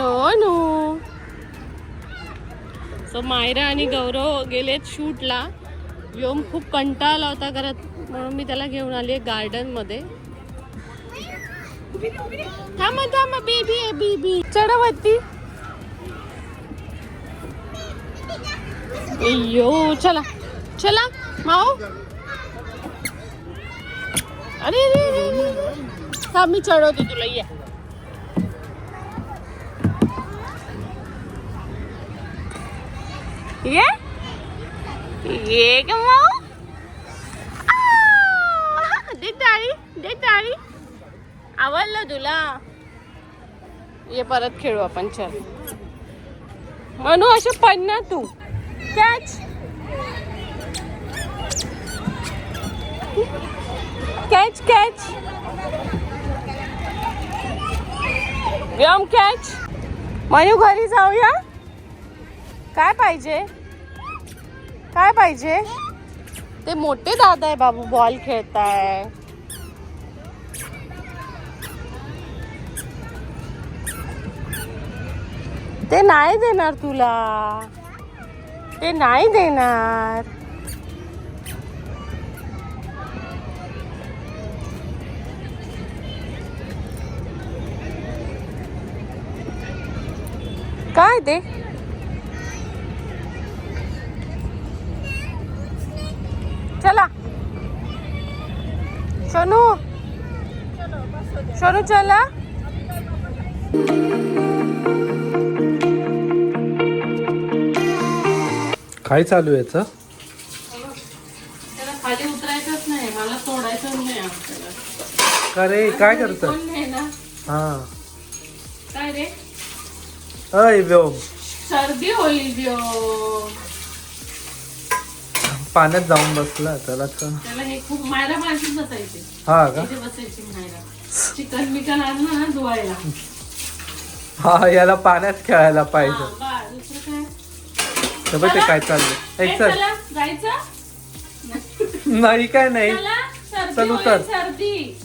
Sonu. So Myra आणि गौरव गेलेत शूटला. व्योम खूप कंटाळला होता करत, म्हणून मी त्याला घेऊन आली गार्डन मध्ये. थांबा थांबा, बेबी आहे बेबी. चढवती. अय्यो, चला चला माऊ. अरे थांब, मी चढवते तुला. ये का माऊ. दे टाळी, दे टाळी. आवडलं तुला. ये परत खेळू आपण. चल म्हणू असं पण ना तू. Catch catch catch. Vyom catch. Manu घरी जाऊया. काय पाहिजे, काय पाहिजे. ते मोठे दादा आहे बाबू, बॉल खेळताय. ते नाही देणार तुला, ते नाही देणार. काय ते. चला सोनू, सोनू चला. काय चालू आहे याचं. त्याला खाली उतरायचंच नाही, मला सोडायचंच नाही आपल्याला. का रे, काय करत. हा काय रे. अय व्योम, सर्दी होईल व्योम. पाण्यात जाऊन बसला त्याला. त्याला हे खूप मायरा माणशीच बसायचे. हा का. इथे बसायची मायरा. चिकन बिकन आणलं ना धुवायला. हा, याला पाण्यात खेळायला पाहिजे. हा, बस, दुसरं काय. तर बघ ते काय चाललंय. एक चल. चला, जायचं नाही काय नाही. चला, सर्दी चल होईल, उतर. सर्दी.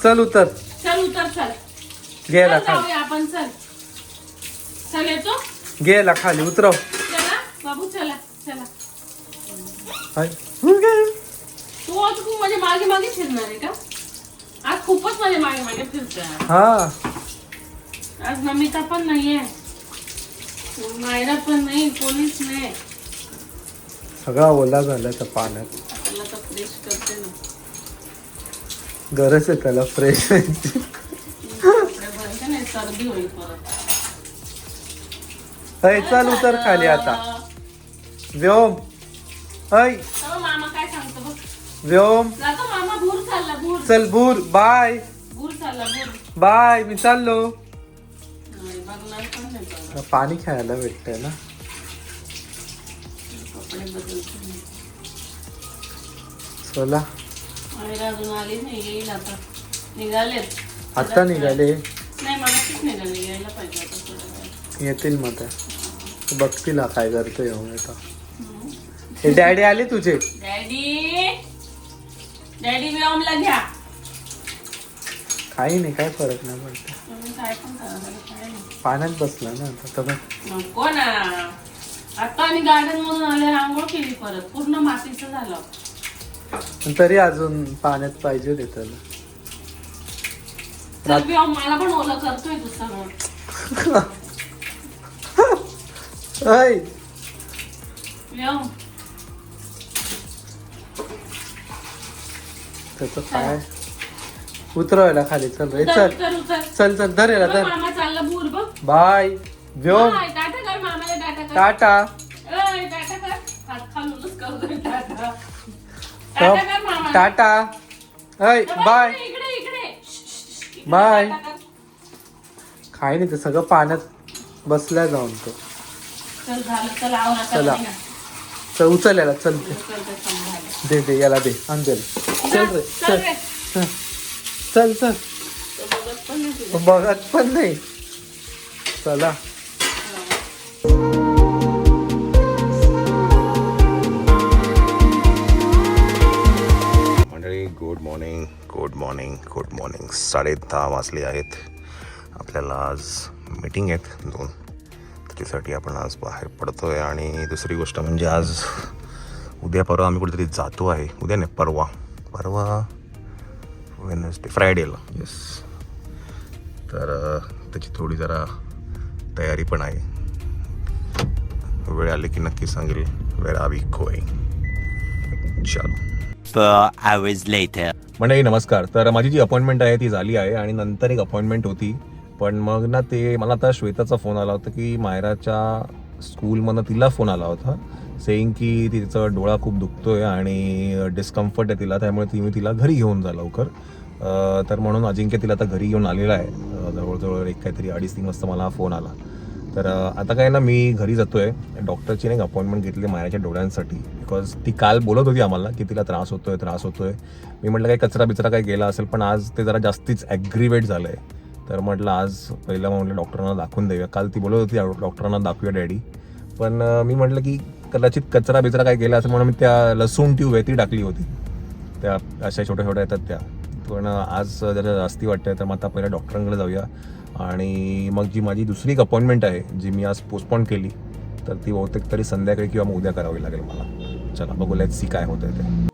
चल उतर. चल उतर, चल. गेला चल खाली. जाऊया आपण. चल चल, येतो. गेला खाली. उतरव. चला बाबू, चला चला. हाय. तू आज खूप माझ्या मागे मागे फिरणार आहे का. आज खूपच माझ्या मागे मागे फिरतोय. हा, आज नमिता पण नाहीये, मायरा पण नाही, कोणीच नाही. सगळा ओला झाला त्या पाण्यात. त्याला तर फ्रेश करते ना. गरज आहे त्याला फ्रेश. कपडे भरते नाही, सर्दी होईल परत. अय चल उतर खाली आता. व्योम, अय हो, मामा काय सांगतो बघ. व्योम, जातो मामा. भूर चालला, भूर. चल भूर. बाय भूर चालला, भूर. बाय. मी चाललो. नाही, बघणार पण नाही परत. पाणी खेळायला भेटतंय ना. कपडे बदलते. चला. मायरा अजून आली नाही, येईल आता. निघालेत आता निघाले. नाही, मगाशीच निघाले. यायला पाहिजे आता थोड्या वेळात. येतील मग त्या. बघतील हा काय करतोय आता. हे डॅडी आले तुझे. डॅडी, डॅडी व्योमला घ्या. काही नाही, काय फरक नाही पडत. तुम्ही काय पण करा, काय नाही. पाण्यात बसला ना आता. तर नको ना. आता आणि गार्डन मधून आले, आंघोळ केली परत. पूर्ण मातीचं झालं. तरी अजून पाण्यात पाहिजे ते त्याला. चल व्योम, मला पण ओलं करतोय तू सगळं. अय व्योम, त्याचं काय. उतरवायला खाली. चल रे, उतर, चल उतर, उतर. चल चल. धर याला, बघ, धर. मामा चालला भूर बघ. बाय व्योम. बाय, टाटा कर मामाला. टाटा कर. टाटा. ए, टाटा कर. हात खालूनच करतोय टाटा. टाटा कर मामा. टाटा. अय बाय इकडे इकडे. बाय. टाटा कर. काही नाही, ते सगळं पाण्यात बसल्या जाऊन तो. चल झालं, चल आवरा. चला. चल उचल याला. चल ते दे दे याला. दे आण दे. चल रे, चल चल रे. चल चल. तो बघत पण नाही तुला. बघत पण नाही. चला. मंडळी, good morning good morning good morning. 10:30 वाजले आहेत. आपल्याला आज मीटिंग आहेत 2, त्याच्यासाठी आपण आज बाहेर पडतो आहे. आणि दुसरी गोष्ट म्हणजे आज उद्या परवा आम्ही कुठेतरी जातो आहे. उद्या नाही, परवा वेनसडे फ्रायडेला. येस. तर त्याची थोडी जरा तयारी पण आहे. वेळ आली की नक्की सांगेल वेर आर वी गोईंग. चलो. 4 hours later. मंडळी नमस्कार. तर माझी जी अपॉइंटमेंट आहे ती झाली आहे आणि नंतर एक अपॉइंटमेंट होती. पण मग ना ते मला आता श्वेताचा फोन आला होता की मायराच्या स्कूलमधनं तिला फोन आला होता सेईंग की तिचा डोळा खूप दुखतोय आणि डिस्कम्फर्ट आहे तिला, त्यामुळे मी तिला घरी घेऊन जा लवकर. तर म्हणून अजिंक्य तिला आता घरी घेऊन आलेला आहे. जवळजवळ एक काहीतरी 2:30-3 वाजता मला फोन आला. तर आता काय ना मी घरी जातो आहे. डॉक्टरची नाही अपॉइंटमेंट घेतली मायराच्या डोळ्यांसाठी. बिकॉज ती काल बोलत होती आम्हाला की तिला त्रास होतोय. मी म्हटलं काही कचरा बिचरा काही गेला असेल, पण आज ते जरा जास्तीच ॲग्रिवेट झालं आहे. तर म्हटलं आज पहिलं म्हटलं डॉक्टरांना दाखवून देऊया. काल ती बोलत होती डॉक्टरांना दाखवूया डॅडी, पण मी म्हटलं की कदाचित कचरा बिचरा काय गेला असेल म्हणून मी त्या लसूण ट्यूब आहे ती टाकली होती. त्या अशा छोट्या छोट्या येतात त्या. पण आज जरा जास्ती वाटतं तर मग आता पहिल्या डॉक्टरांकडे जाऊया. आणि मग जी माझी दुसरी एक अपॉइंटमेंट आहे जी मी आज पोस्टपोन केली, तर ती बहुतेक तरी संध्याकाळी किंवा मग उद्या करावी लागेल मला. चला बघू, लेट्स सी काय होतं ते.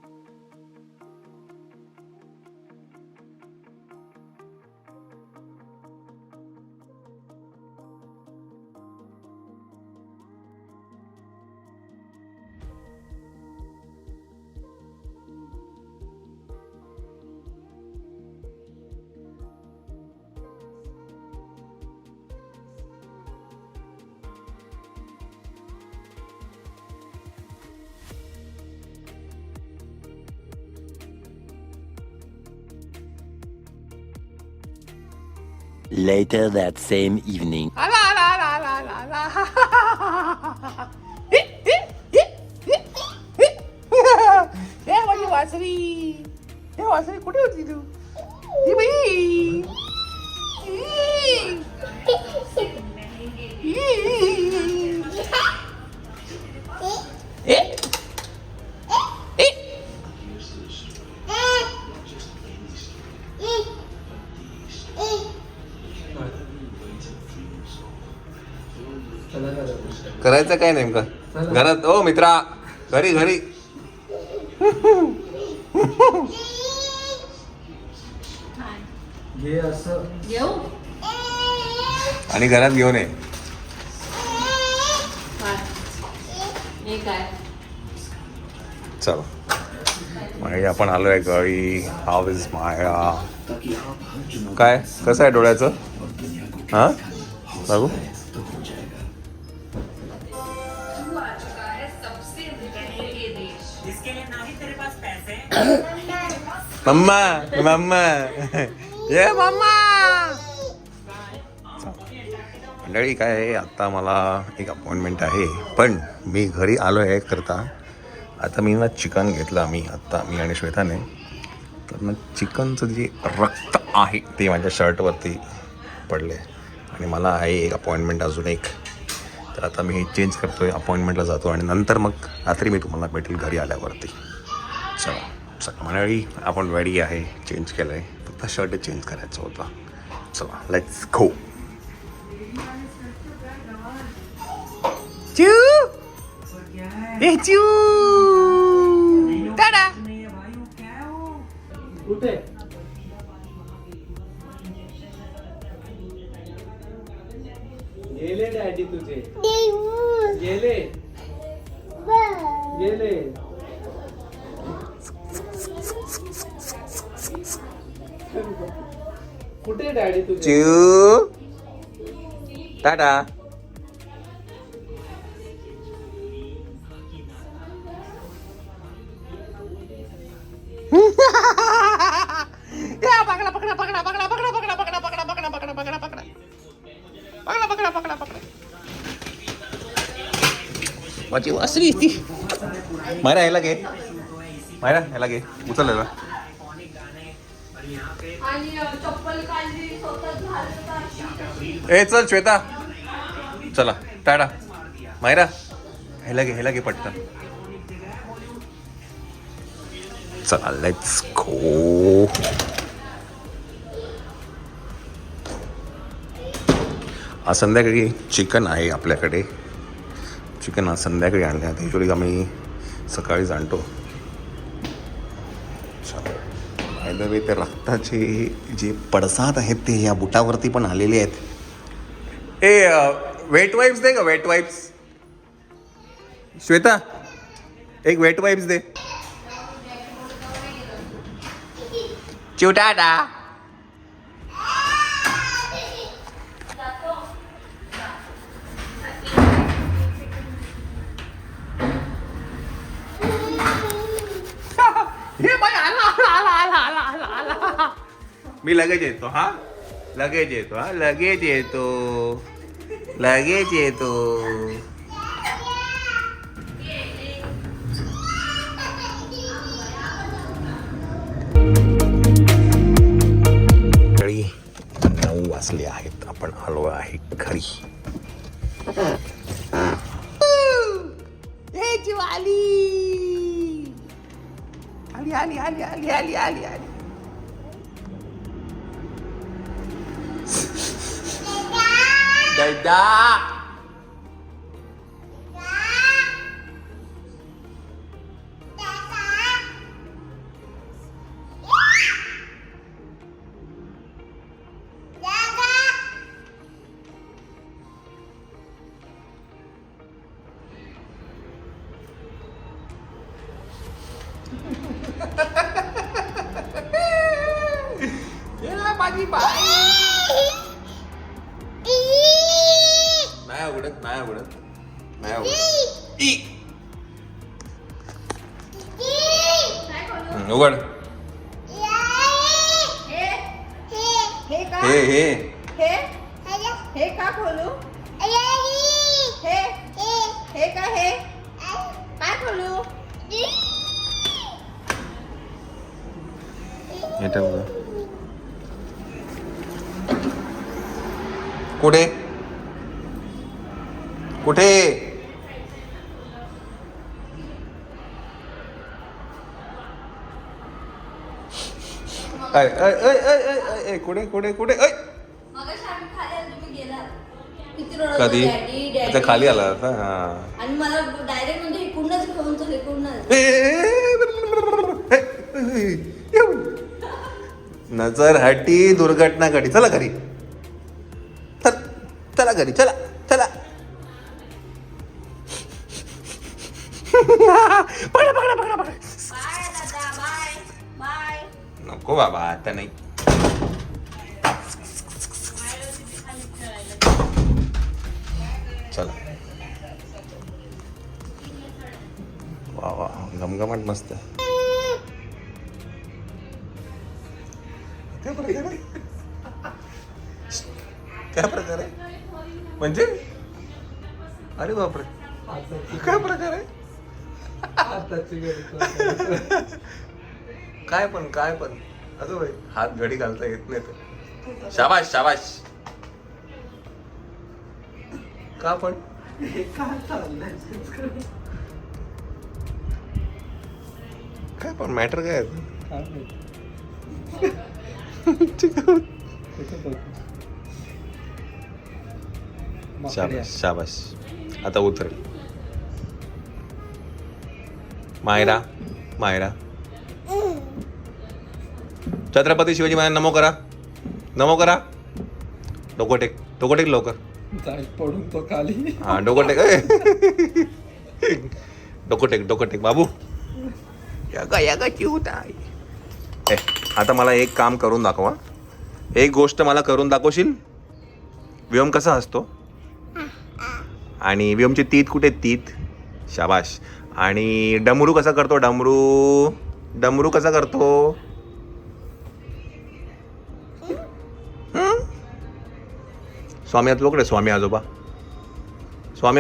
Later that same evening. वासरी कुठे होती तू? ही बाई. करायचं काय नेमकं घरात? ओ मित्रा, घरी आणि घरात घेऊन ये. चला म्हणजे आपण आलोय घरी. हाव इज माया? काय कसं आहे डोळ्याचं? हा बघू. मम्मा ये मम्मा. मंडळी काय आहे, आता मला एक अपॉइंटमेंट आहे, पण मी घरी आलो आहे करता. आता मी ना चिकन घेतलं मी आणि श्वेताने. तर मग चिकनचं जे रक्त आहे ते माझ्या शर्टवरती पडले आणि मला आहे एक अपॉइंटमेंट अजून एक. तर आता मी हे चेंज करतो आहे, अपॉइंटमेंटला जातो आणि नंतर मग रात्री मी तुम्हाला भेटेल घरी आल्यावरती. चला मंडळी आपण रेडी आहे, चेंज केलं आहे, फक्त शर्ट चेंज करायचं होतं. चला लेट्स गो. कुठे गेले डॅडी तुझे? गेले. कुठे डॅडी तुझे? टाटा. माझी वासरी ती. मायरा ह्याला घे, उचल. ए चल श्वेता, चला टाटा. मायरा ह्याला घे पटकन. चला लेट्स गो. आज संध्याकाळी चिकन आहे आपल्याकडे. चिकन आज संध्याकाळी आणले आता. युजली आम्ही सकाळीच आणतो. बाय द वे, ते रक्ताचे जे पडसाद आहेत ते या बुटावरती पण आलेले आहेत. वेट वाईप्स दे का, वेट वाईप्स. श्वेता, एक वेट वाईप्स दे. चिवटाटा. हे बाई आला. मी लगेच येतो. हा, लगेच येतो. हा, लगेच येतो. लगेच येतो. घरी 9 वाजले आहेत. आपण आलो आहे घरी. आली. दादा. माझी बाई. नाही आवडत. उघड. हे का खोलू? हे काय खोलू? कुठे कुठे? कुठे कुठे कुठे? कधी? अच्छा, खाली आला आता. आणि मला डायरेक्ट म्हणजे इकडूनच घेऊन चल, इकडूनच. नजर हटी, दुर्घटना घडी. चला घरी. चला घरी. चला. नको बाबा, आता नाही. चला. वा वा, घमघमाट मस्त. काय प्रकार आहे म्हणजे? अरे बापरे, काय प्रकार आहे? काय पण असं भाई, हात घडी घालता येत नाही तर. शाबाश. का पण काय पण मॅटर काय शाबाश. आता उतरेल. मायरा. छत्रपती शिवाजी महाराज नमो करा. डोकं टेक लवकर. पडून तो खाली. हा, डोकं टेक बाबू. या क्यूट आहे. आता मला एक काम करून दाखवा. एक गोष्ट मला करून दाखवशील? व्योम कसा हसतो? आणि व्योमची तीत कुठे? तीत. शाबाश. आणि डमरू कसा करतो? डमरू कसा करतो? स्वामी आजोबा कुठे? स्वामी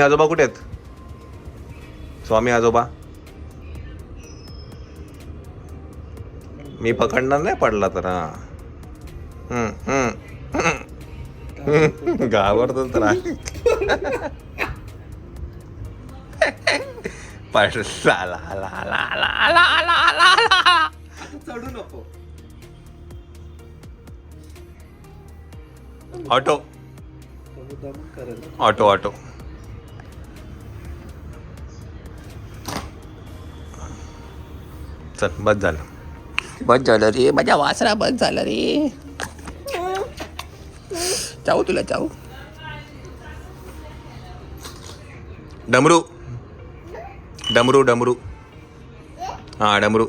आजोबा कुठे आहेत? स्वामी आजोबा. मी पकडणार नाही पडला तर. घाबरतो तर चढू नको. ऑटो. Auto auto. चल बस झालं. बस झालं रे माझ्या वासरा, बस झालं रे. चावू तुला चावू. डमरू डमरू डमरू. हा डमरू.